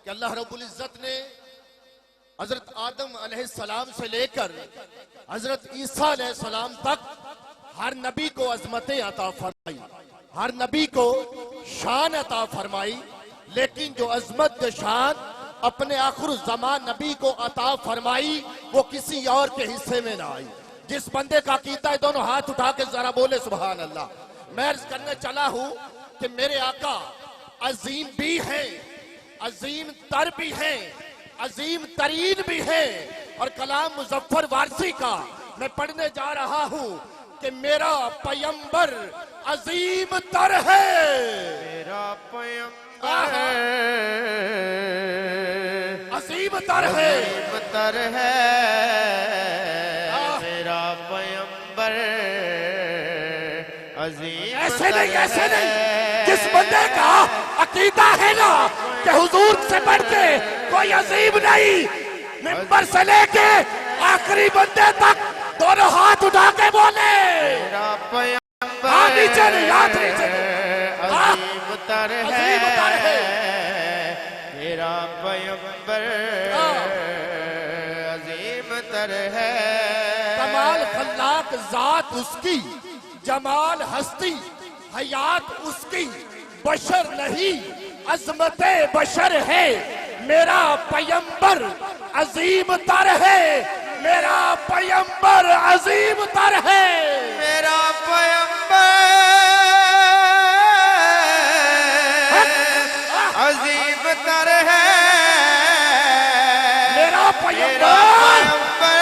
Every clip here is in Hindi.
कि अल्लाह रब्बुल इज्जत ने हजरत आदम अलैहिस्सलाम से लेकर हजरत ईसा अलैहिस्सलाम तक हर नबी को अजमतें अता फरमाई, हर नबी को शान अता फरमाई। लेकिन जो अजमत जो शान अपने आखिर ज़मान नबी को अता फरमाई वो किसी और के हिस्से में ना आई। जिस बंदे का कीता है दोनों हाथ उठा के जरा बोले सुभान अल्लाह। मैं अर्ज करने चला हूं कि मेरे आका अजीम भी हैं, अजीम तर भी हैं, अजीम तरीन भी है। और कलाम मुजफ्फर वारसी का मैं पढ़ने जा रहा हूं कि मेरा पैगंबर अजीम तर है, मेरा पैगंबर अजीम तर है, अजीम तर है, मेरा पैगंबर अजीम ऐसे नहीं, ऐसे नहीं। जिस बंदे का अकीदा है ना कि हुजूर से बढ़ के कोई अजीम नहीं, मिंबर से लेके आखिरी बंदे तक दोनों हाथ उठा के बोले मेरा पैगंबर नीचे नहीं, हाथ नीचे अजीम तर है, मेरा पैगंबर अजीम तर है। कमाल खल्लाक जात उसकी, जमाल हस्ती हयात उसकी, बशर नहीं अजमते बशर है। मेरा पैगंबर अजीम तर है, मेरा पैगंबर अजीम तर है, मेरा पैगंबर अजीम तर है, मेरा पैगंबर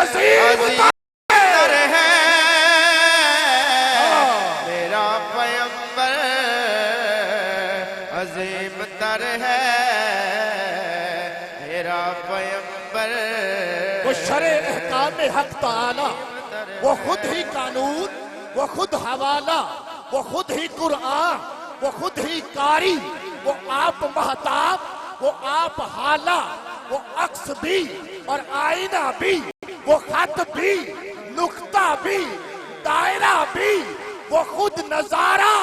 अजीम तर है, मेरा पैगंबर अजीम तर है, मेरा पैगंबर। वो शरे अहकाम हक ताला, वो खुद ही कानून, वो खुद हवाला, वो खुद ही कुरान, वो खुद ही कारी, वो आप महताब, वो आप हाला, वो अक्स भी और आईना भी, वो खत भी, नुक्ता भी, दायरा भी, वो खुद नजारा,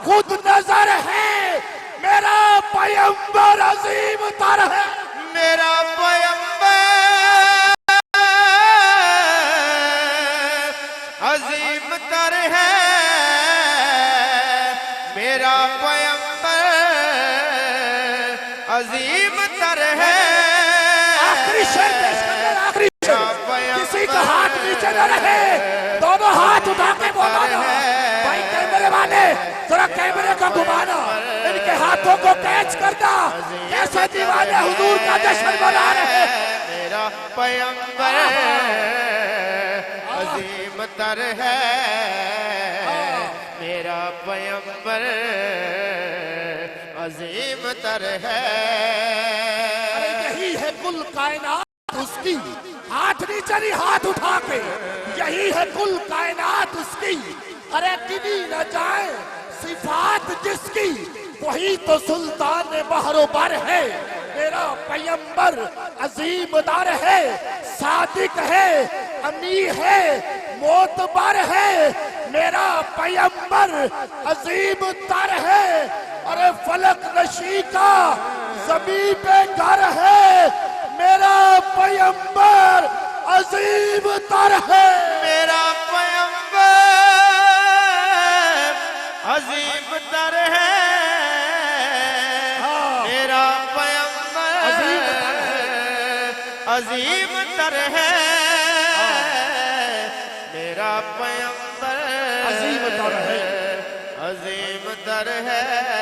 खुद नजर है। मेरा पैगंबर अजीम तर है, मेरा पैगंबर अजीम तर है, मेरा पैगंबर अजीम तर है। आखिरी शेर पेश करना, आखिरी शेर। किसी का हाथ नीचे न रहे, दोनों हाथ उठा के बोला ना भाई कैमरे वाले जरा कैमरे का घुमाना, इनके हाथों को कैच करना, कैसे दीवाने हुजूर का जश्न मना रहे हैं। मेरा पैगंबर अजीम तर है, मेरा पैगंबर अजीम तर है। अरे यही है कुल कायनात उसकी, हाथ नीचे नहीं हाथ उठा के, यही है कुल कायनात उसकी। अरे गिनी न जाए सिफात जिसकी, वही तो सुल्तान बहरोबर है। मेरा पैगंबर अजीम दर है, सादिक है, अमी है, मोतबर है। मेरा पैगंबर अजीम तर है। अरे फलक नशी का जमीन पे घर है, मेरा पैगंबर अजीम तर है, मेरा पैगंबर अजीम तर है, मेरा पैगंबर अजीम तर है, मेरा पैगंबर अजीम तर है, अजीम तर है।